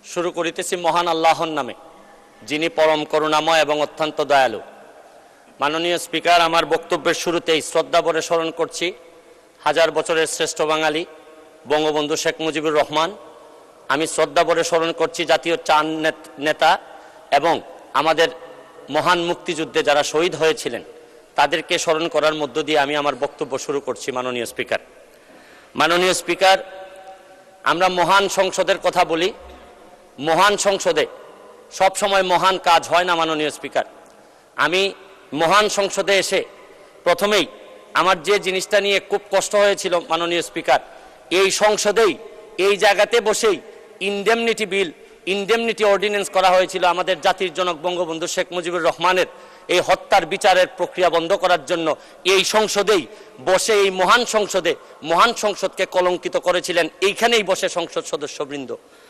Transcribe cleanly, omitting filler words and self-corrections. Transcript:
শুরু করিতেছি মহান আল্লাহর নামে, যিনি পরম করুণাময় এবং অত্যন্ত দয়ালু। মাননীয় স্পিকার, আমার বক্তব্যের শুরুতেই শ্রদ্ধা ভরে স্মরণ করছি হাজার বছরের শ্রেষ্ঠ বাঙালি বঙ্গবন্ধু শেখ মুজিবুর রহমান। আমি শ্রদ্ধা ভরে স্মরণ করছি জাতীয় চার নেতা এবং আমাদের মহান মুক্তিযুদ্ধে যারা শহীদ হয়েছিলেন তাদেরকে স্মরণ করার মধ্য দিয়ে আমি আমার বক্তব্য শুরু করছি। মাননীয় স্পিকার, আমরা মহান সংসদের কথা বলি। মহান সংসদে সব সময় মহান কাজ হয় না। মাননীয় স্পিকার, আমি মহান সংসদে এসে প্রথমেই আমার যে জিনিসটা নিয়ে খুব কষ্ট হয়েছিল মাননীয় স্পিকার, এই সংসদেই এই জায়গাতে বসেই ইনডেমনিটি অর্ডিন্যান্স করা হয়েছিল আমাদের জাতির জনক বঙ্গবন্ধু শেখ মুজিবুর রহমানের এই হত্যার বিচারের প্রক্রিয়া বন্ধ করার জন্য। এই সংসদেই বসে, এই মহান সংসদকে কলঙ্কিত করেছিলেন এইখানেই বসে সংসদ সদস্যবৃন্দ।